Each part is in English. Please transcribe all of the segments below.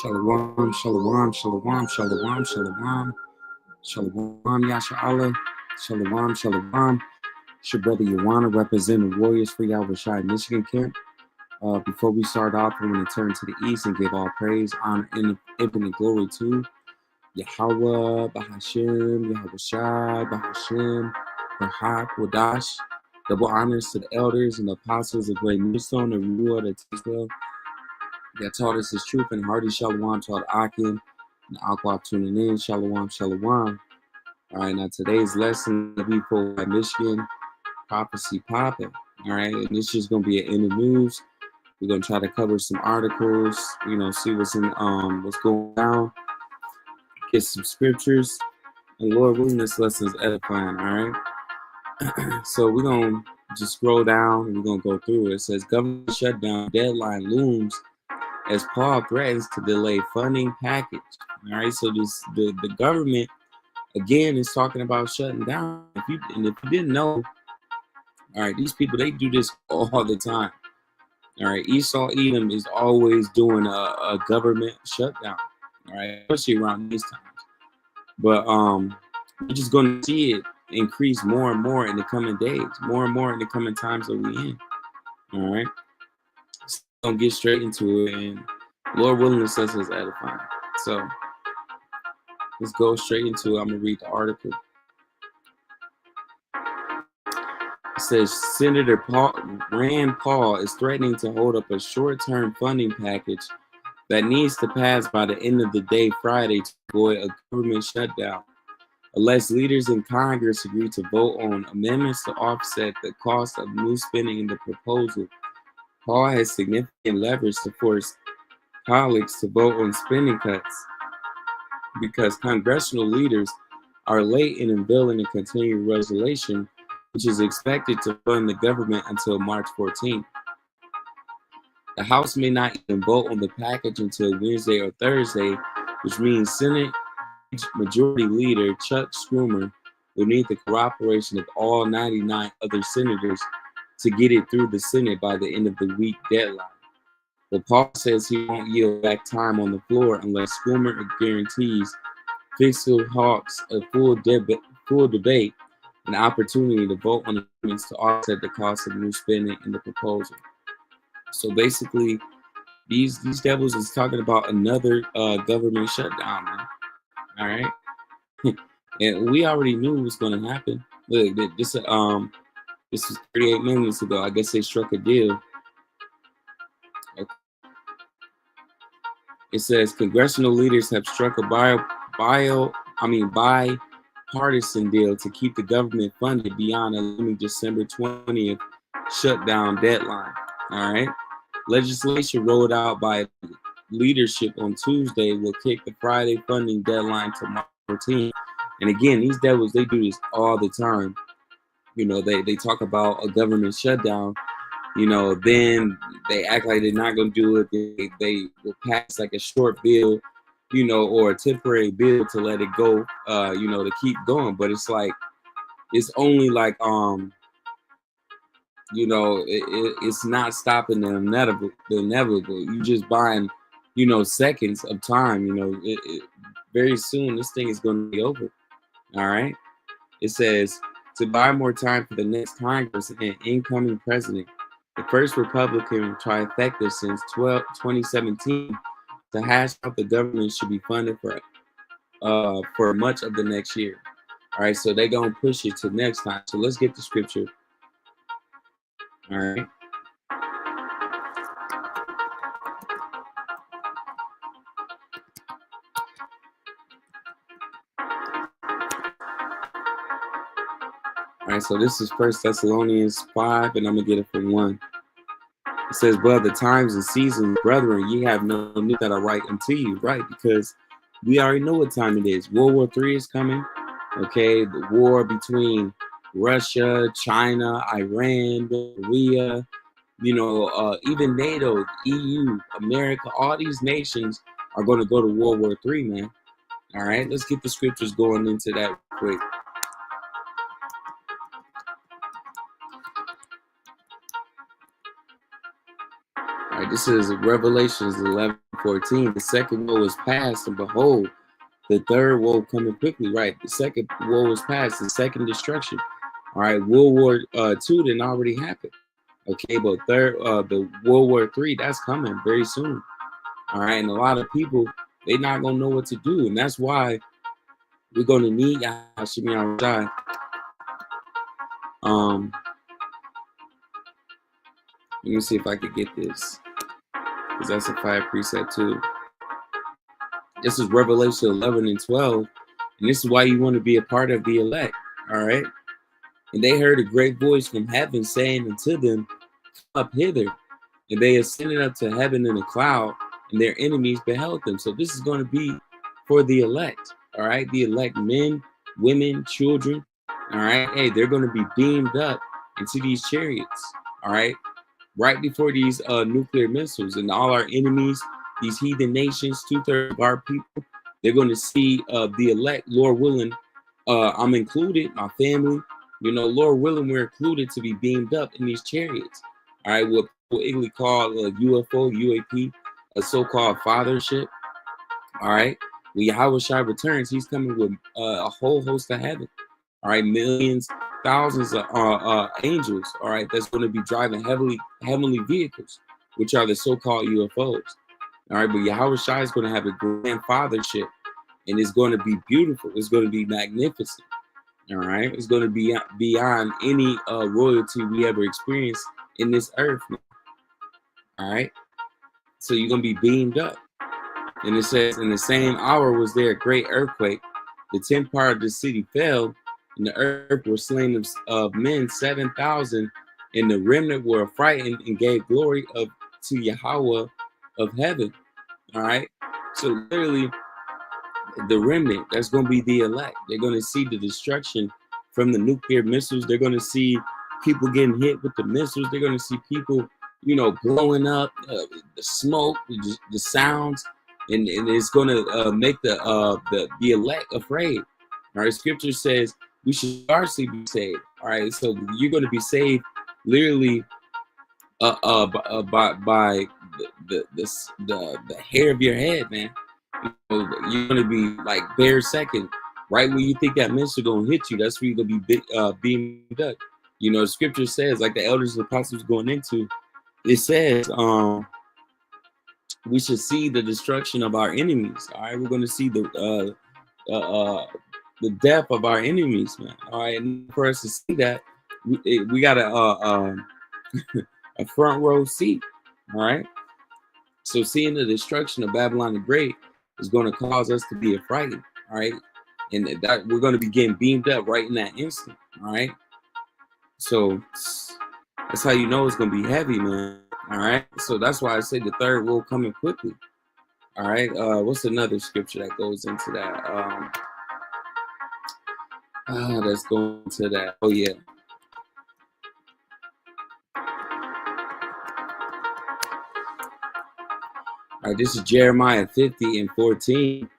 Shalom, shalom, shalom, shalom, shalom, shalom, Yasha Allah, shalom, shalom. It's your brother Yawana representing Warriors for Yahweh Michigan camp. Before we start off, I want to turn to the east and give all praise, honor, and infinite glory to Yahweh, Bahashem, Yahweh Shai, Bahashem, Bahak, Wadash. Double honors to the elders and the apostles of Great Millstone and Ruah that teach well. That taught us his truth, and hearty shalom to all the Akim and Aqua tuning in. Shalom, shalom. All right, now today's lesson, W4Y Michigan, prophecy popping. All right, and this is going to be an in the news. We're going to try to cover some articles, see what's going down, get some scriptures, and Lord willing, this lesson is edifying. All right, so we're going to just scroll down and we're going to go through it. It says, government shutdown deadline looms as Paul threatens to delay funding package. All right, so the government again is talking about shutting down. If you didn't know, all right, these people, they do this all the time. All right, Esau Edom is always doing a government shutdown. All right, especially around these times. But we're just going to see it increase more and more in the coming days, more and more in the coming times that we're in. All right, so we're gonna get straight into it, and Lord willing, this lesson is edifying. So let's go straight into it. I'm gonna read the article. It says Senator Rand Paul is threatening to hold up a short-term funding package that needs to pass by the end of the day Friday to avoid a government shutdown, unless leaders in Congress agree to vote on amendments to offset the cost of new spending in the proposal. Paul has significant leverage to force colleagues to vote on spending cuts because congressional leaders are late in unveiling a continuing resolution, which is expected to fund the government until March 14th. The House may not even vote on the package until Wednesday or Thursday, which means Senate Majority Leader Chuck Schumer will need the cooperation of all 99 other senators to get it through the Senate by the end of the week deadline. But Paul says he won't yield back time on the floor unless Schumer guarantees fiscal hawks a full debate, an opportunity to vote on amendments to offset the cost of new spending in the proposal. So basically, these devils is talking about another government shutdown, man. All right, and we already knew it was going to happen. Look, this was 38 minutes ago. I guess they struck a deal. Okay. It says congressional leaders have struck a bipartisan deal to keep the government funded beyond a December 20th shutdown deadline. All right. Legislation rolled out by leadership on Tuesday will kick the Friday funding deadline to March 14th. And again, these devils, they do this all the time. They talk about a government shutdown. Then they act like they're not going to do it. They will pass like a short bill, or a temporary bill to let it go, to keep going. But it's like, it's only like, it's not stopping the inevitable. You just buying, seconds of time. Very soon this thing is going to be over. All right. It says to buy more time for the next Congress and incoming president, the first Republican trifecta since 2017 to hash out the government should be funded for much of the next year. All right. So they're going to push it to next time. So let's get the scripture. All right. All right, so this is 1 Thessalonians 5, and I'm going to get it from 1. It says, but the times and seasons, brethren, ye have no need that I write unto you, right? Because we already know what time it is. World War III is coming, okay? The war between Russia, China, Iran, Korea, even NATO, EU, America, all these nations are going to go to World War III, man. All right, let's get the scriptures going into that quick. All right, this is Revelations 11:14. The second woe is past, and behold, the third woe coming quickly. Right, the second woe is past, the second destruction. All right, World War II didn't already happen. Okay, but the World War III, that's coming very soon. All right, and a lot of people, they're not gonna know what to do, and that's why we're gonna need Yahshua Shai. Let me see if I could get this, because that's a fire preset too. This is Revelation 11 and 12, and this is why you want to be a part of the elect. All right, and they heard a great voice from heaven saying unto them, "Up hither." And they ascended up to heaven in a cloud, and their enemies beheld them. So this is going to be for the elect. All right, the elect men, women, children. All right, hey, they're going to be beamed up into these chariots. All right before these nuclear missiles, and all our enemies, these heathen nations, 2/3 of our people, they're going to see the elect, Lord willing. I'm included, my family, Lord willing, we're included to be beamed up in these chariots. All right, what people call a UFO, UAP, a so-called fathership. All right, when Yahweh Shai returns, he's coming with a whole host of heaven. All right, millions, thousands of angels. All right, that's going to be driving heavenly vehicles, which are the so-called UFOs. All right, but Yahweh Shai is going to have a grand fathership, and it's going to be beautiful. It's going to be magnificent. All right, it's going to be beyond any royalty we ever experienced in this earth. All right, so you're going to be beamed up. And it says, in the same hour was there a great earthquake. The 10th part of the city fell, and the earth were slain of men 7,000, and the remnant were frightened and gave glory to Yahweh of heaven. All right, so literally, the remnant, that's going to be the elect. They're going to see the destruction from the nuclear missiles. They're going to see people getting hit with the missiles. They're going to see people, blowing up, the smoke, the sounds, and it's going to make the elect afraid. All right, Scripture says we should scarcely be saved. All right, so you're going to be saved literally by the hair of your head, man. You're gonna be like bare second, right when you think that missile gonna hit you. That's where you're gonna be beamed up. Scripture says, like the elders and apostles going into, it says, we should see the destruction of our enemies. All right, we're gonna see the death of our enemies, man. All right, and for us to see that, we got a front row seat. All right, so seeing the destruction of Babylon the Great is going to cause us to be affrighted. All right, and that we're going to be getting beamed up right in that instant. All right, so that's how you know it's going to be heavy, man. All right, so that's why I say the third will coming quickly. All right, what's another scripture that goes into that? Let's go into that. Oh yeah. All right, this is Jeremiah 50 and 14.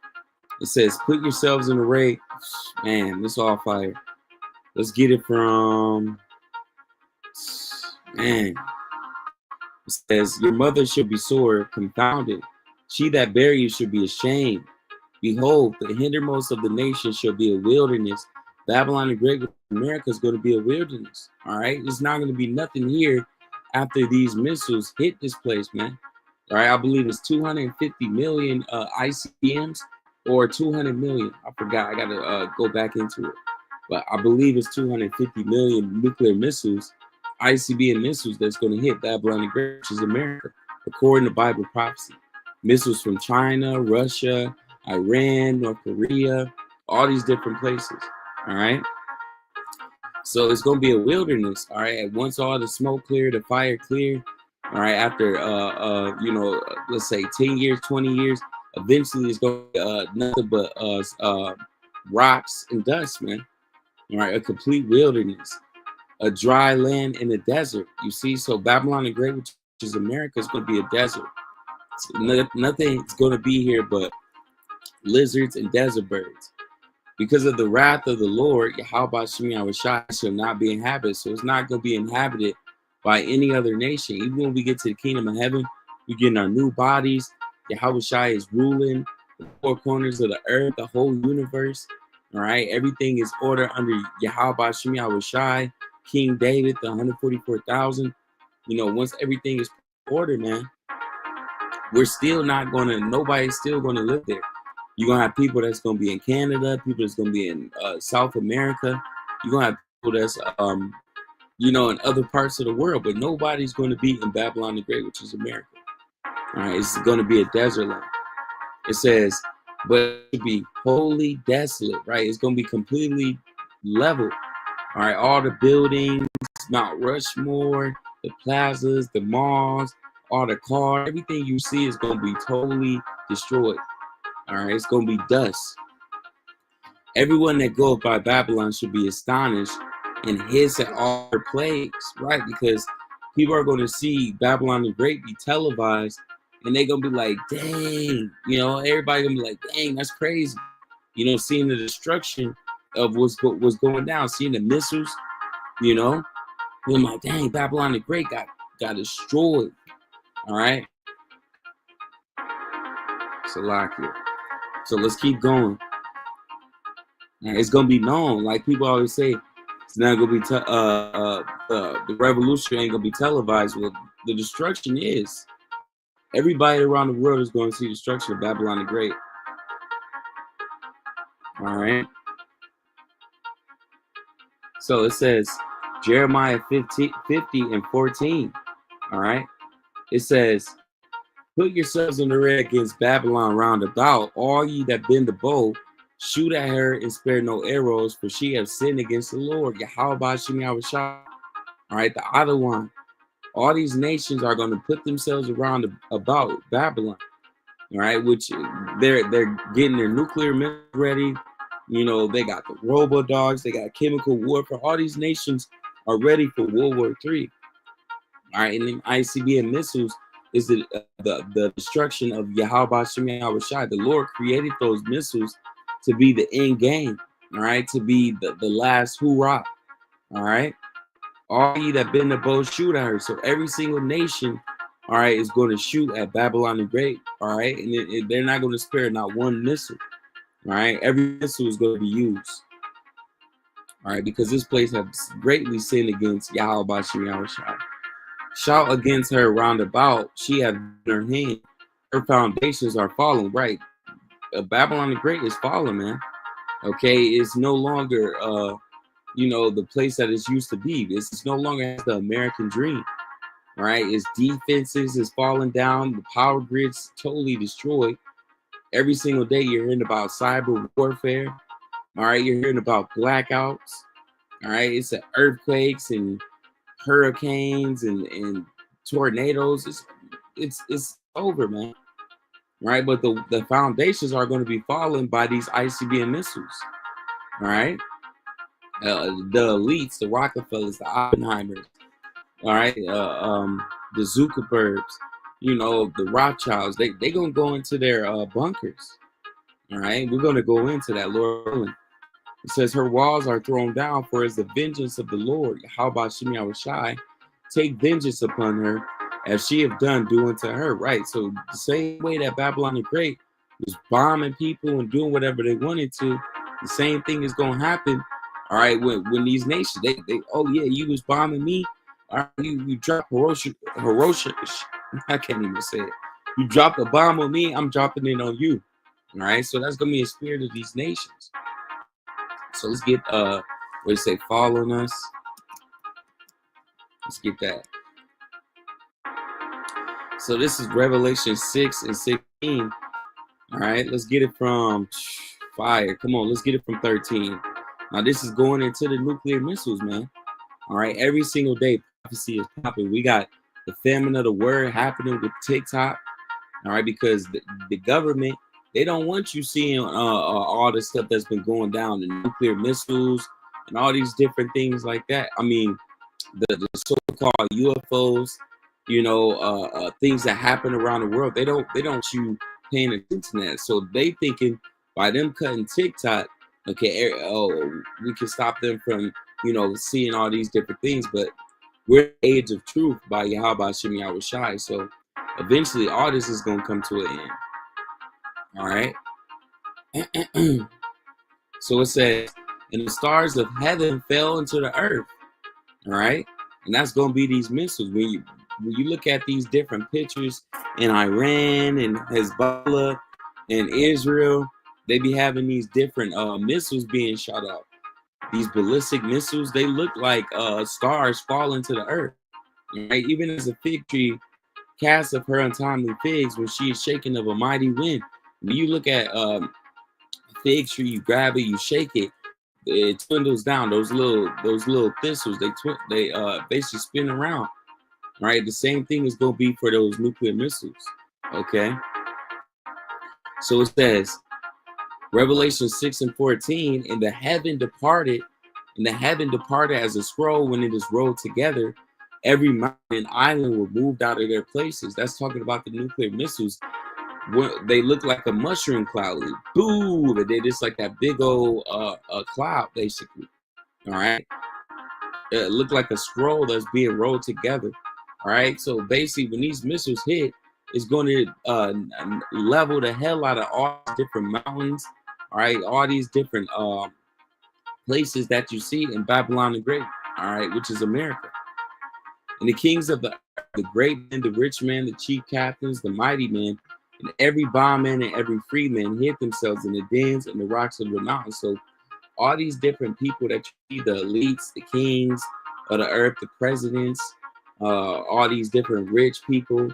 It says, put yourselves in array. Man, this all fire. Let's get it from, man. It says, your mother shall be sore, confounded. She that bare you should be ashamed. Behold, the hindermost of the nations shall be a wilderness. Babylon the Great, America is going to be a wilderness. All right, it's not going to be nothing here after these missiles hit this place, man. All right, I believe it's 250 million ICBMs or 200 million. I forgot. I got to go back into it. But I believe it's 250 million nuclear missiles, ICBM missiles, that's going to hit Babylon the Great, which is America, according to Bible prophecy. Missiles from China, Russia, Iran, North Korea, all these different places. All right. So it's going to be a wilderness. All right. And once all the smoke cleared, the fire cleared, all right, after, let's say 10 years, 20 years, eventually it's going to be nothing but rocks and dust, man. All right. A complete wilderness, a dry land in a desert. You see, so Babylon the Great, which is America, is going to be a desert. Nothing's going to be here but lizards and desert birds. Because of the wrath of the Lord, Yahweh Shai shall not be inhabited. So it's not going to be inhabited by any other nation. Even when we get to the kingdom of heaven, We're getting our new bodies. Yahweh Shai is ruling the four corners of the earth, the whole universe. All right, everything is ordered under Yahweh Shem Yahweh Shai, King David, the 144,000. You know, once everything is ordered, man, we're still not gonna. Nobody's still gonna live there. You're gonna have people that's gonna be in Canada, people that's gonna be in South America. You're gonna have people that's you know, in other parts of the world, but nobody's gonna be in Babylon the Great, which is America. All right, it's gonna be a desert land. It says, but it should be wholly desolate, right? It's gonna be completely level. All right, all the buildings, Mount Rushmore, the plazas, the malls, all the cars, everything you see is gonna be totally destroyed. All right, it's gonna be dust. Everyone that goes by Babylon should be astonished and hiss at all her plagues, right? Because people are going to see Babylon the Great be televised, and they're going to be like, dang, you know, everybody going to be like, dang, that's crazy. You know, seeing the destruction of what's going down, seeing the missiles, you know, and I'm like, dang, Babylon the Great got destroyed, all right? Salakia. So let's keep going. It's gonna be known, like people always say, it's not gonna be the revolution ain't gonna be televised. Well, the destruction is. Everybody around the world is going to see the destruction of Babylon the Great. All right. So it says Jeremiah 50 and 14. All right. It says, put yourselves in array against Babylon round about, all ye that bend the bow. Shoot at her and spare no arrows, for she has sinned against the Lord. Yahweh Shem Yahweh Shai. All right, the other one. All these nations are going to put themselves around about Babylon. All right, which they're getting their nuclear missiles ready. You know, they got the robo dogs, they got chemical warfare. All these nations are ready for World War III. All right, and then ICBM missiles is the destruction of Yahweh Shem Yahweh Shai. The Lord created those missiles to be the end game, all right, to be the last hoorah, all right. All ye that bend the bow, shoot at her. So every single nation, all right, is going to shoot at Babylon the Great, all right, and they're not going to spare not one missile, all right. Every missile is going to be used, all right, because this place has greatly sinned against Yahweh Shem Yahweh Shai. Shout against her round about, she hath in her hand, her foundations are fallen, right? Babylon the Great is fallen, man. Okay, it's no longer you know, the place that it used to be. It's no longer the American dream. All right, its defenses is falling down, the power grid's totally destroyed. Every single day you're hearing about cyber warfare. All right, you're hearing about blackouts. All right, it's earthquakes and hurricanes and tornadoes. It's over, man. Right, but the foundations are going to be fallen by these ICBM missiles. All right, the elites, the Rockefellers, the Oppenheimers. All right, the Zuckerbergs, you know, the Rothschilds. They gonna go into their bunkers. All right, we're gonna go into that, Lord willing. It says her walls are thrown down, for as the vengeance of the Lord. How about Shem Yahweh Shai? Take vengeance upon her, as she have done, do unto her. Right. So the same way that Babylon the Great was bombing people and doing whatever they wanted to, the same thing is gonna happen. All right, when these nations, they oh yeah, you was bombing me. All right, you dropped Hiroshima. I can't even say it. You dropped a bomb on me, I'm dropping it on you. All right, so that's gonna be a spirit of these nations. So let's get what do you say, fall on us. Let's get that. So this is Revelation 6 and 16. All right, let's get it from fire. Come on, let's get it from 13. Now this is going into the nuclear missiles, man. All right, every single day prophecy is popping. We got the famine of the word happening with TikTok. All right, because the government, they don't want you seeing all the stuff that's been going down, the nuclear missiles and all these different things like that. I mean, the so-called UFOs, you know, things that happen around the world. They don't you paying attention to that. So they thinking by them cutting TikTok, okay, oh, we can stop them from, you know, seeing all these different things. But we're in the age of truth by Yahweh Shem Yahweh Shai. So Eventually, all this is going to come to an end. All right. So it says, and the stars of heaven fell into the earth. All right. And that's going to be these missiles. When you look at these different pictures in Iran and Hezbollah and Israel, they be having these different missiles being shot off. These ballistic missiles, they look like stars falling to the earth. Right? Even as a fig tree casts of her untimely figs when she is shaken of a mighty wind. When you look at a fig tree, you grab it, you shake it, it dwindles down. Those little thistles, they basically spin around. Right? The same thing is going to be for those nuclear missiles. Okay. So it says, Revelation 6:14, and the heaven departed as a scroll when it is rolled together. Every mountain and island were moved out of their places. That's talking about the nuclear missiles. They look like a mushroom cloud. Boom! And they just like that big old cloud, basically. All right. It looked like a scroll that's being rolled together. All right. So basically, when these missiles hit, it's going to level the hell out of all different mountains. All right. All these different places that you see in Babylon the Great. All right. Which is America. And the kings of the great men, the rich men, the chief captains, the mighty men, and every bondman and every freeman hid themselves in the dens and the rocks of the mountains. So all these different people that you see, the elites, the kings of the earth, the presidents, all these different rich people,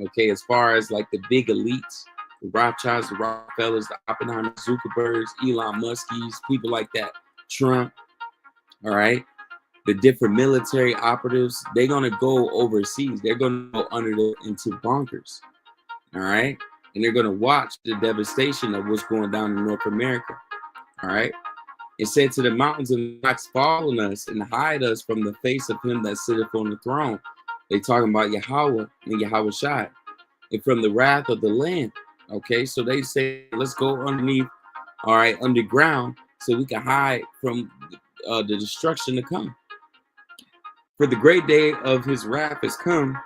okay, as far as like the big elites, the Rothschilds, the Rockefellers, the Oppenheimers, Zuckerbergs, Elon Muskies, people like that, Trump, all right, the different military operatives, they're going to go overseas. They're going to go into bunkers, all right, and they're going to watch the devastation of what's going down in North America, all right. It said to the mountains and rocks, fall on us and hide us from the face of him that sitteth on the throne. They talking about Yahweh and Yahweh Shai, and from the wrath of the Lamb. Okay, so they say, let's go underneath, all right, underground, so we can hide from the destruction to come. For the great day of his wrath has come,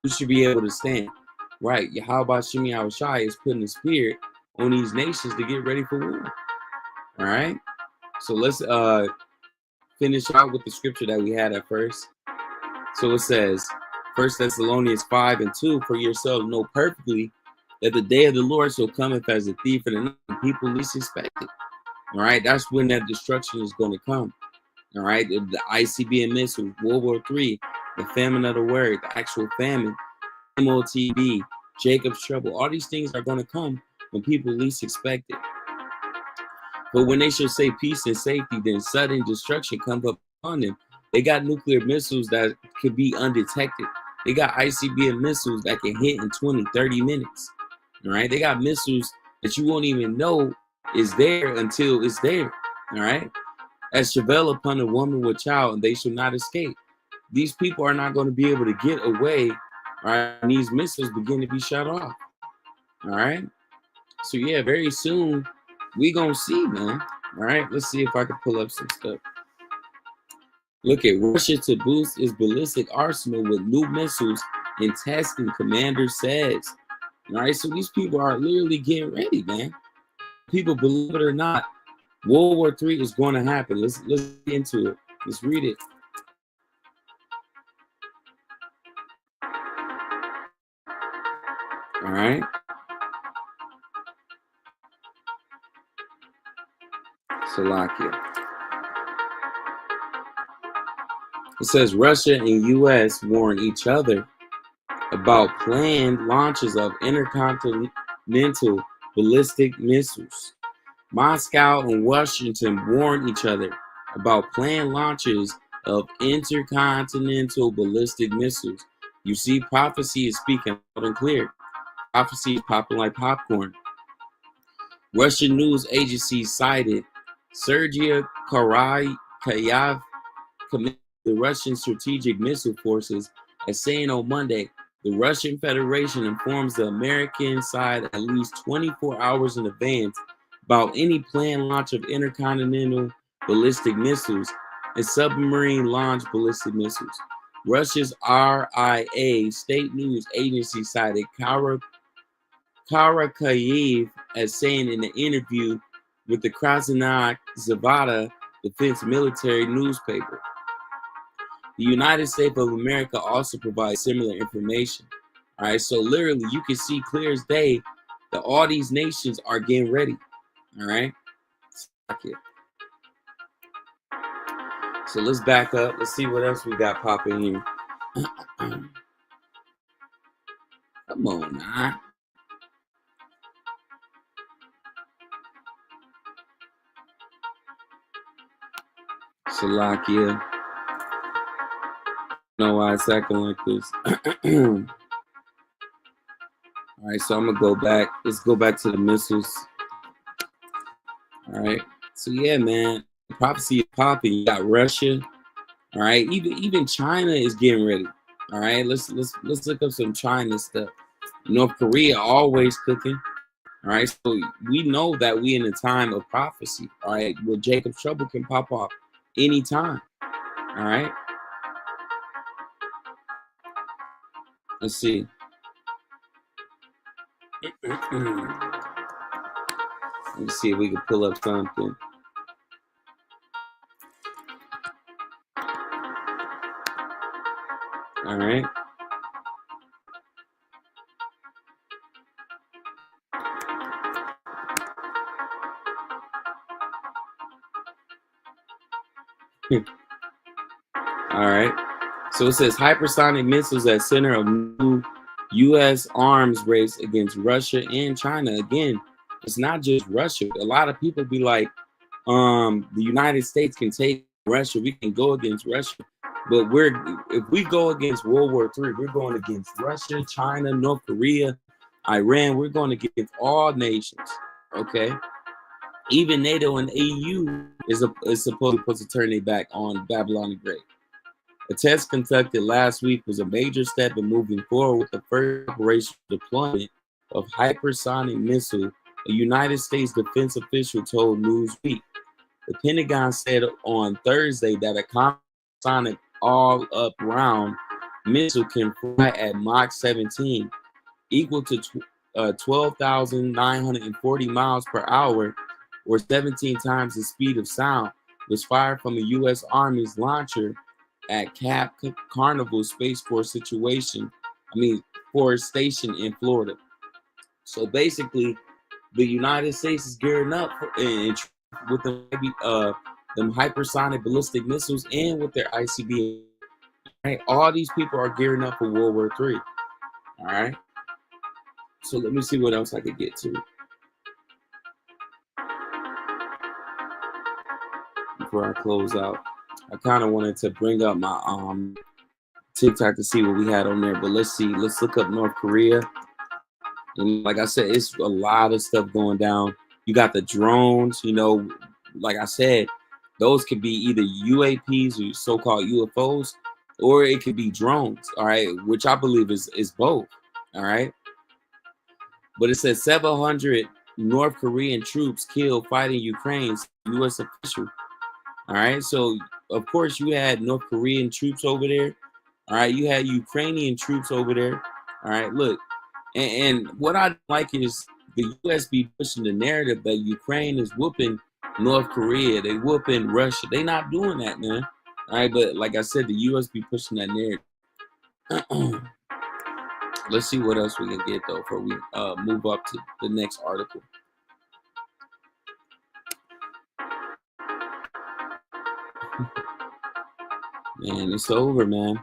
we should be able to stand. Right, Yahweh Shem Yahweh Shai is putting the spirit on these nations to get ready for war. All right. So let's finish out with the scripture that we had at first. So it says, 1 Thessalonians 5:2, for yourselves know perfectly that the day of the Lord shall cometh as a thief in the night, and people least expect it. All right, that's when that destruction is going to come. All right, the ICBM missile, World War III, the famine of the word, the actual famine, MOTB, Jacob's trouble, all these things are going to come when people least expect it. But when they shall say peace and safety, then sudden destruction comes upon them. They got nuclear missiles that could be undetected. They got ICBM missiles that can hit in 20, 30 minutes. All right. They got missiles that you won't even know is there until it's there. All right. As Chevelle upon a woman with child, and they shall not escape. These people are not going to be able to get away. All right. And these missiles begin to be shut off. All right. So yeah, very soon we gonna see, man. All right, let's see if I can pull up some stuff. Look at Russia to boost its ballistic arsenal with new missiles in testing, commander says. All right, so these people are literally getting ready, man. People, believe it or not, World War III is going to happen. Let's get into it. Let's read it. All right. Slovakia. It says Russia and U.S. warn each other about planned launches of intercontinental ballistic missiles. Moscow and Washington warn each other about planned launches of intercontinental ballistic missiles. You see, prophecy is speaking loud and clear. Prophecy is popping like popcorn. Russian news agencies cited Sergei Kayav, commander of the Russian Strategic Missile Forces, as saying on Monday, the Russian Federation informs the American side at least 24 hours in advance about any planned launch of intercontinental ballistic missiles and submarine-launched ballistic missiles. Russia's RIA state news agency cited Karakayev as saying in an interview with the Krasnaya Zavada Defense Military newspaper. The United States of America also provides similar information. All right, so literally you can see clear as day that all these nations are getting ready. All right, so let's back up. Let's see what else we got popping here. Come on now. Salakia. Know why it's acting like this. All right, so I'm gonna go back. Let's go back to the missiles. All right. So yeah, man, prophecy is popping. You got Russia. All right. Even China is getting ready. All right. Let's look up some China stuff. North Korea always cooking. All right. So we know that we in a time of prophecy. All right. Where Jacob's trouble can pop off anytime. All right. Let's see. Let me see if we can pull up something. All right. All right. So it says hypersonic missiles at center of new U.S. arms race against Russia and China. Again, it's not just Russia. A lot of people be like, the United States can take Russia. We can go against Russia. But if we go against World War III, we're going against Russia, China, North Korea, Iran. We're going against all nations. Okay. Even NATO and EU is supposed to turn their back on Babylon the Great. A test conducted last week was a major step in moving forward with the first operational deployment of hypersonic missile, a United States defense official told Newsweek. The Pentagon said on Thursday that a sonic all-up round missile can fly at Mach 17, equal to 12,940 miles per hour, or 17 times the speed of sound, was fired from a U.S. Army's launcher at Cap Carnival Space Force Force Station in Florida. So basically, the United States is gearing up with them hypersonic ballistic missiles and with their ICBM. Right? All these people are gearing up for World War III. All right. So let me see what else I could get to before I close out. I kind of wanted to bring up my TikTok to see what we had on there, but let's see. Let's look up North Korea. And like I said, it's a lot of stuff going down. You got the drones, like I said, those could be either UAPs or so-called UFOs, or it could be drones, all right, which I believe is both, all right. But it says 700 North Korean troops killed fighting Ukraine's U.S. official. All right, so of course you had North Korean troops over there. All right, you had Ukrainian troops over there. All right, look, and what I like is the U.S. be pushing the narrative that Ukraine is whooping North Korea, they whooping Russia. They not doing that, man. All right, but like I said, the U.S. be pushing that narrative. Let's see what else we can get though before we move up to the next article. Man, it's over, man.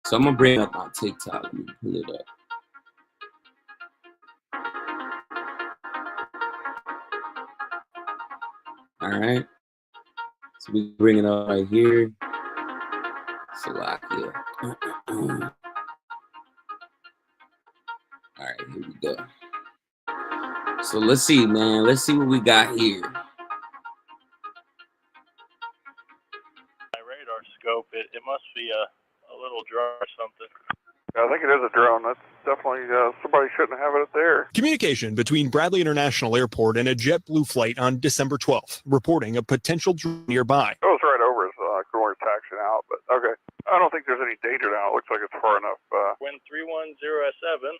So I'm gonna bring up my TikTok. Let me pull it up. All right. So we bring it up right here. Salakia. All right, here we go. So let's see, man. Let's see what we got here. My radar scope, it must be a little dry or something. I think it is a drone. That's definitely, somebody shouldn't have it there. Communication between Bradley International Airport and a JetBlue flight on December 12th, reporting a potential drone nearby. It was right over his cooler taxiing out, but okay. I don't think there's any danger now. It looks like it's far enough. Wind 310S7,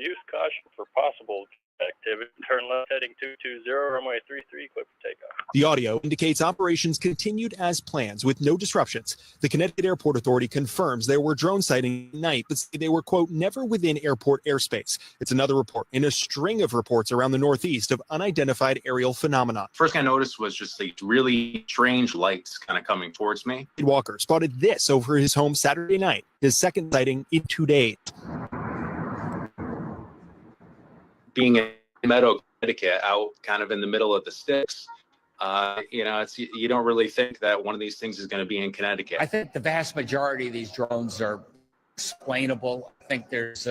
use caution for possible activity. Turn left heading 220, runway 33, clear for takeoff. The audio indicates operations continued as planned with no disruptions. The Connecticut Airport Authority confirms there were drone sightings at night, but say they were, quote, never within airport airspace. It's another report in a string of reports around the Northeast of unidentified aerial phenomena. First thing I noticed was just these really strange lights kind of coming towards me. Walker spotted this over his home Saturday night, his second sighting in 2 days. Being in Meadow, Connecticut, out kind of in the middle of the sticks, you don't really think that one of these things is going to be in Connecticut. I think the vast majority of these drones are explainable. I think there's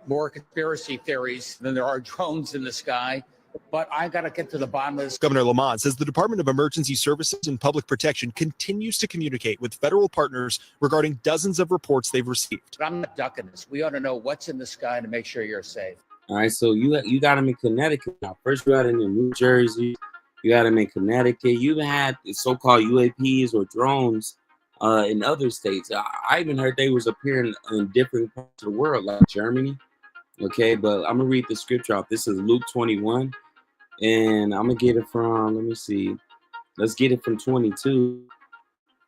more conspiracy theories than there are drones in the sky. But I got to get to the bottom of this. Governor Lamont says the Department of Emergency Services and Public Protection continues to communicate with federal partners regarding dozens of reports they've received. But I'm not ducking this. We ought to know what's in the sky to make sure you're safe. All right, so you got them in Connecticut now. First, you got them in New Jersey. You got them in Connecticut. You even had so-called UAPs or drones in other states. I even heard they was appearing in different parts of the world, like Germany. Okay, but I'm gonna read the scripture off. This is Luke 21, and I'm gonna get it from. Let me see. Let's get it from 22.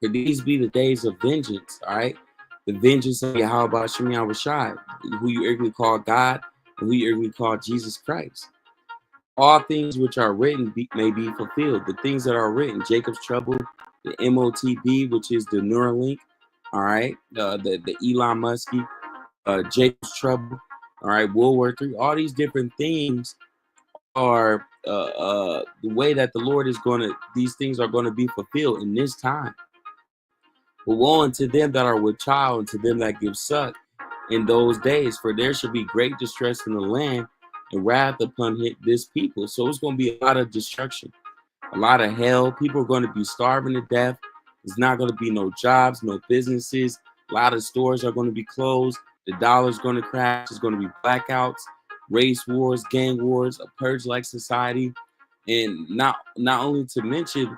For these be the days of vengeance. All right, the vengeance of Yahweh Shem Yahushai, who you earthly call God, and who you earthly call Jesus Christ. All things which are written may be fulfilled. The things that are written, Jacob's trouble, the MOTB, which is the Neuralink, all right, the Elon Musk, Jacob's trouble, all right, World War III, all these different things are the way that the Lord is these things are going to be fulfilled in this time. But woe unto them that are with child, and to them that give suck in those days, for there shall be great distress in the land, and wrath upon this people. So it's going to be a lot of destruction, a lot of hell. People are going to be starving to death. There's not going to be no jobs, no businesses. A lot of stores are going to be closed. The dollar's going to crash. There's going to be blackouts, race wars, gang wars, a purge-like society, and not only to mention,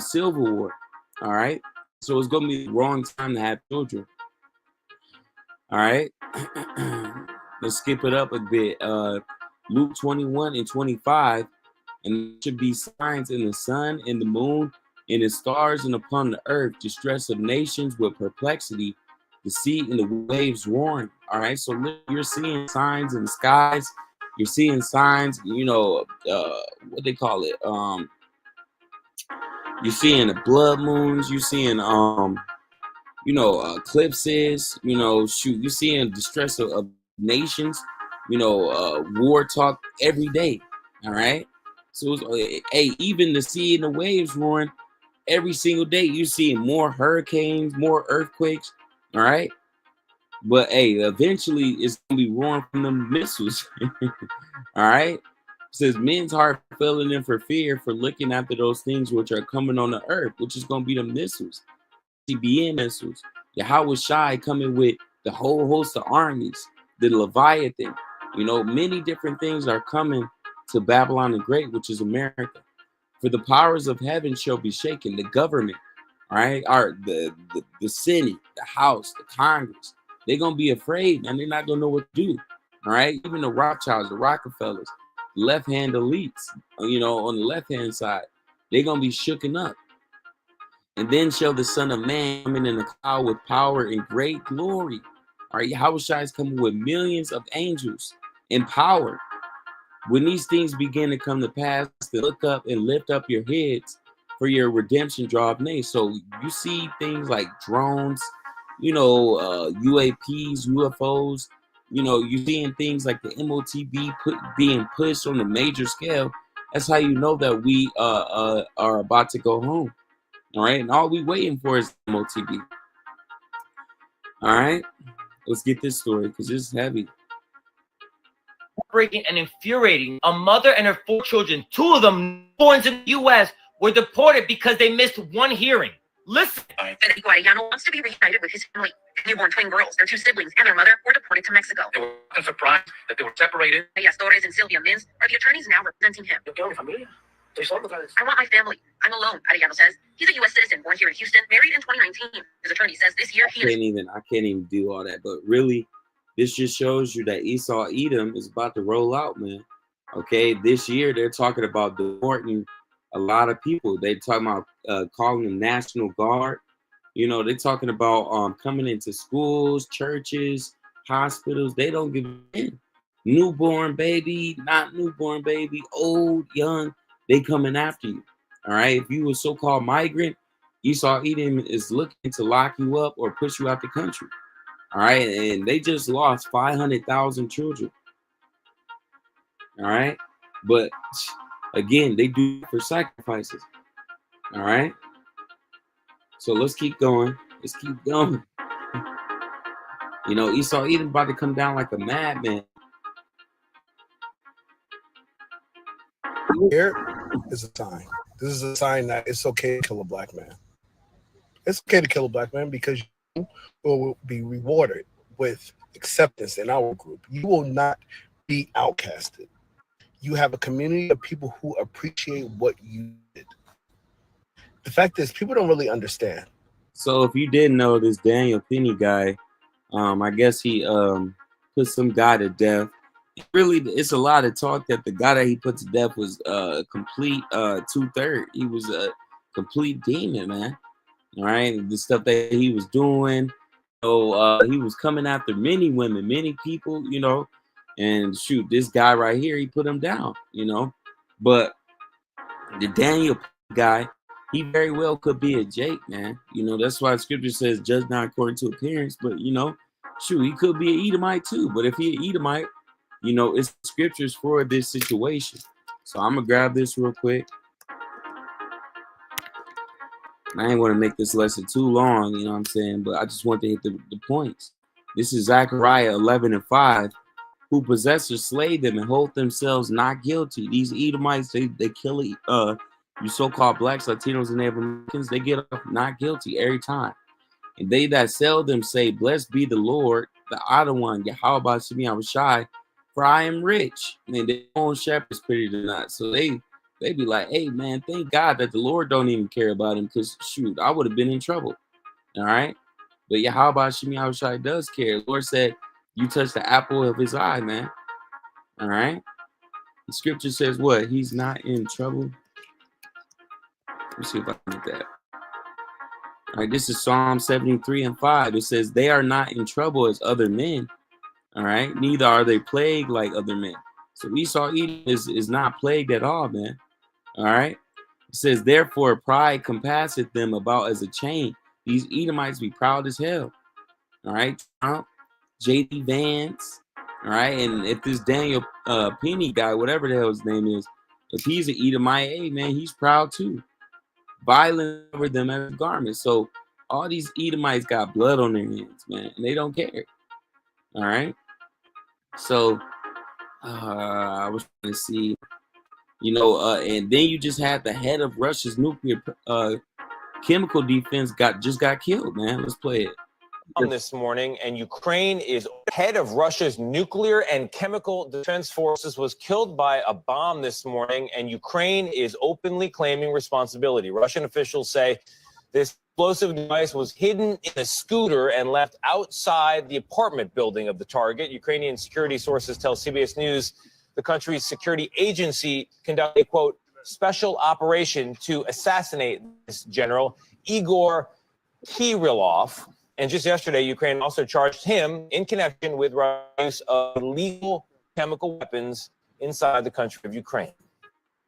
civil war. All right. So it's going to be the wrong time to have children. All right. Let's skip it up a bit. Luke 21 and 25, and there should be signs in the sun, in the moon, in the stars, and upon the earth, distress of nations with perplexity, the sea and the waves roaring. All right, so you're seeing signs in the skies. You're seeing signs, what they call it. You're seeing the blood moons. You're seeing, eclipses. You're seeing distress of nations, war talk every day. All right. So, even the sea and the waves roaring every single day. You're seeing more hurricanes, more earthquakes. All right. But eventually it's gonna be roaring from them missiles. All right. It says men's heart failing them for fear, for looking after those things which are coming on the earth, which is gonna be the missiles, CBN missiles. Yahweh Shai coming with the whole host of armies. The Leviathan, many different things are coming to Babylon the Great, which is America. For the powers of heaven shall be shaken. The government, all right, the Senate, the House, the Congress, they're gonna be afraid, and they're not gonna know what to do. All right, even the Rothschilds, the Rockefellers, left-hand elites, on the left-hand side, they're gonna be shooken up. And then shall the Son of Man come in a cloud with power and great glory. All right, Yahushua is coming with millions of angels in power. When these things begin to come to pass, to look up and lift up your heads, for your redemption draweth near. So you see things like drones, UAPs, UFOs. You're seeing things like the MOTB being pushed on a major scale. That's how you know that we are about to go home. All right, and all we waiting for is MOTB. All right. Let's get this story because it's heavy. Breaking and infuriating. A mother and her 4 children, 2 of them born in the U.S., were deported because they missed one hearing. Listen. Federico Arellano wants to be reunited with his family. Newborn twin girls, their two siblings, and their mother were deported to Mexico. They were surprised that they were separated. Elias Torres and Sylvia Mins are the attorneys now representing him. I want my family. I'm alone, Arellano says. He's a U.S. citizen born here in Houston, married in 2019. His attorney says this year he I can't even do all that. But really, this just shows you that Esau Edom is about to roll out, man. Okay, this year they're talking about deporting a lot of people. They're talking about calling them National Guard. You know, they're talking about coming into schools, churches, hospitals. They don't give in. Newborn baby, not newborn baby, old, young, they coming after you. All right. If you a so-called migrant, Esau Edom is looking to lock you up or push you out the country. All right. And they just lost 500,000 children. All right. But again, they do it for sacrifices. All right. So let's keep going. Let's keep going. You know, Esau Edom about to come down like a madman. Here is a sign. This is a sign that it's okay to kill a black man. It's okay to kill a black man because you will be rewarded with acceptance in our group. You will not be outcasted. You have a community of people who appreciate what you did. The fact is, people don't really understand. So if you didn't know, this Daniel Penny guy, I guess he put some guy to death. Really, it's a lot of talk that the guy that he put to death was a complete 2/3. He was a complete demon, man. All right, the stuff that he was doing. So he was coming after many women, many people, you know. And shoot, this guy right here, he put him down, you know. But the Daniel guy, he very well could be a Jake, man. You know, that's why Scripture says, "Judge not according to appearance." But you know, shoot, he could be an Edomite too. But if he an Edomite, you know, it's scriptures for this situation. So I'm gonna grab this real quick. I ain't want to make this lesson too long, you know what I'm saying? But I just want to hit the points. This is Zechariah 11:5. Who possess or slay them and hold themselves not guilty. These Edomites, they kill you so-called blacks, Latinos, and Native Americans. They get up not guilty every time. And they that sell them say, "Blessed be the Lord, the Other One, Yahweh Shemi Awashai, for I am rich." And their own shepherds pity them not. So they be like, "Hey man, thank God that the Lord don't even care about him, because shoot, I would have been in trouble." All right. But Yahweh Shemi Awashai does care. The Lord said, "You touch the apple of his eye, man." All right. The scripture says what? He's not in trouble. Let me see if I can get that. All right, this is Psalm 73:5. It says, "They are not in trouble as other men." All right. Neither are they plagued like other men. So Esau Edom is not plagued at all, man. All right. It says, "Therefore pride compasseth them about as a chain." These Edomites be proud as hell. All right. Trump, JD Vance. All right. And if this Daniel Penny guy, whatever the hell his name is, if he's an Edomite, hey man, he's proud too. Violent over them as garments. So all these Edomites got blood on their hands, man, and they don't care. All right. So I was trying to see, you know, and then you just had the head of Russia's nuclear chemical defense just got killed, man. Let's play it. This morning, and Ukraine is head of Russia's nuclear and chemical defense forces was killed by a bomb this morning, and Ukraine is openly claiming responsibility. Russian officials say this explosive device was hidden in a scooter and left outside the apartment building of the target. Ukrainian security sources tell CBS News the country's security agency conducted a, quote, special operation to assassinate this general, Igor Kirillov. And just yesterday, Ukraine also charged him in connection with use of illegal chemical weapons inside the country of Ukraine.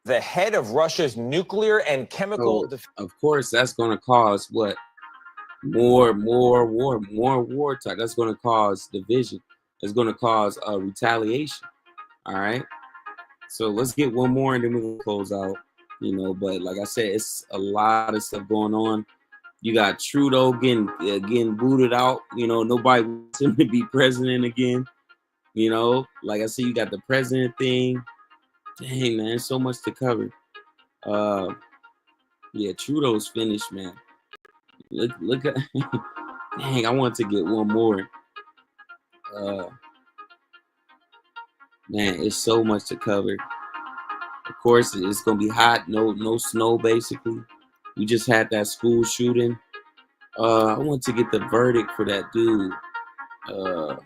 The head of Russia's nuclear and chemical defense. Of course, that's going to cause what? More war talk. That's going to cause division. It's going to cause retaliation. All right. So let's get one more and then we'll close out. You know, but like I said, it's a lot of stuff going on. You got Trudeau getting booted out. You know, nobody wants him to be president again. You know, like I said, you got the president thing. Dang, man, so much to cover. Yeah, Trudeau's finished, man. Look at dang, I want to get one more. Man, it's so much to cover. Of course, it's gonna be hot, no snow basically. We just had that school shooting. I want to get the verdict for that dude. Let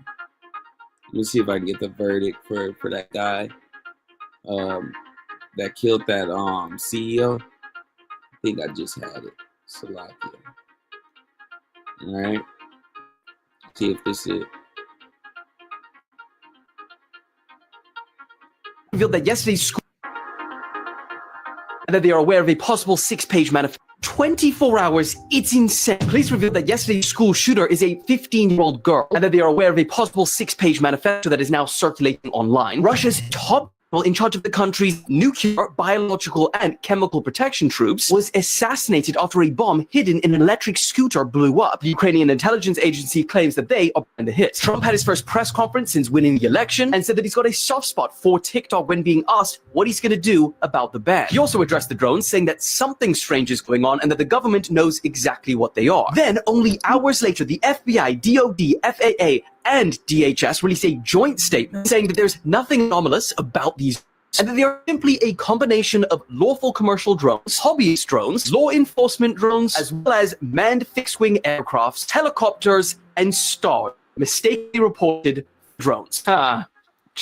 me see if I can get the verdict for that guy that killed that CEO. I think I just had it. Salakia. All right. See if this is. Revealed that yesterday's school and that they are aware of a possible 6-page manifesto. 24 hours, it's insane. Police revealed that yesterday's school shooter is a 15-year-old girl and that they are aware of a possible 6-page manifesto that is now circulating online. Russia's top in charge of the country's nuclear, biological, and chemical protection troops was assassinated after a bomb hidden in an electric scooter blew up. The Ukrainian intelligence agency claims that they are behind the hit. Trump had his first press conference since winning the election and said that he's got a soft spot for TikTok when being asked what he's going to do about the ban. He also addressed the drones, saying that something strange is going on and that the government knows exactly what they are. Then, only hours later, the FBI, DOD, FAA, and DHS released a joint statement saying that there's nothing anomalous about these and that they are simply a combination of lawful commercial drones, hobbyist drones, law enforcement drones, as well as manned fixed-wing aircrafts, helicopters, and stars, mistakenly reported drones.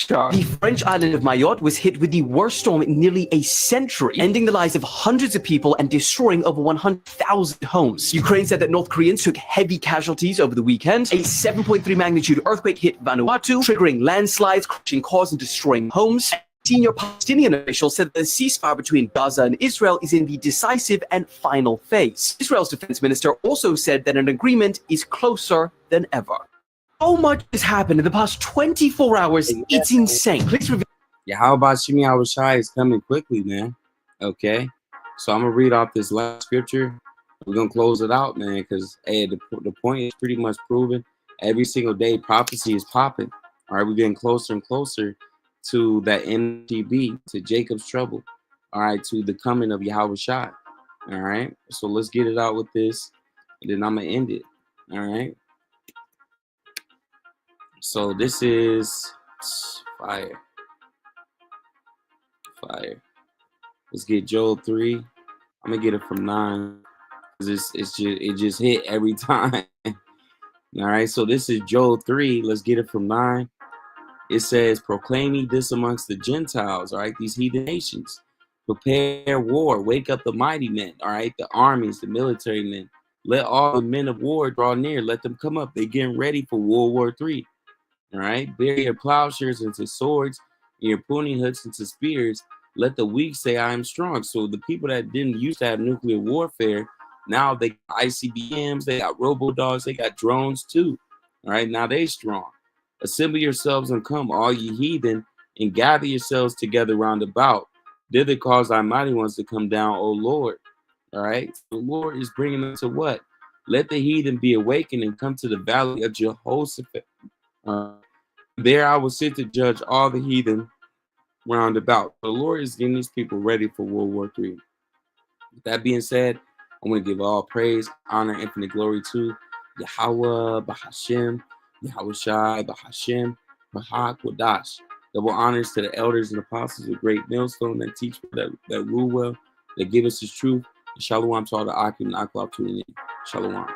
The French island of Mayotte was hit with the worst storm in nearly a century, ending the lives of hundreds of people and destroying over 100,000 homes. Ukraine said that North Koreans took heavy casualties over the weekend. A 7.3 magnitude earthquake hit Vanuatu, triggering landslides, crushing cars and destroying homes. Senior Palestinian officials said the ceasefire between Gaza and Israel is in the decisive and final phase. Israel's defense minister also said that an agreement is closer than ever. So much has happened in the past 24 hours. It's insane. Please reveal. Yeah, how about Shimi Awashai is coming quickly, man? Okay. So I'm going to read off this last scripture. We're going to close it out, man, because, hey, the point is pretty much proven. Every single day, prophecy is popping. All right, we're getting closer and closer to that MTB, to Jacob's trouble. All right, to the coming of Yahweh Shai. All right, so let's get it out with this, and then I'm going to end it. All right. So this is fire. Let's get Joel 3. I'm gonna get it from 9 because it just hit every time. All right, so this is Joel 3. Let's get it from 9. It says, "Proclaim ye this amongst the Gentiles." All right, these heathen nations. Prepare war. Wake up the mighty men. All right, the armies, the military men. Let all the men of war draw near. Let them come up. They're getting ready for World War III. All right, bury your plowshares into swords and your pruning hooks into spears. Let the weak say, "I am strong." So the people that didn't used to have nuclear warfare, now they got ICBMs, they got robo-dogs, they got drones too. All right, now they strong. Assemble yourselves and come, all ye heathen, and gather yourselves together round about. Thither cause thy mighty ones to come down, O Lord. All right, the Lord is bringing them to what? Let the heathen be awakened and come to the valley of Jehoshaphat. There I will sit to judge all the heathen round about. The Lord is getting these people ready for World War III. With that being said, I want to give all praise, honor, infinite glory to Yahweh, Bahashem, Yahweh Shai, Bahashem, Bahak, Double honors to the elders and apostles of Great Millstone that teach, that rule well, that give us his truth. And shalom to all the Akim and Aklab tuning in. Shalom.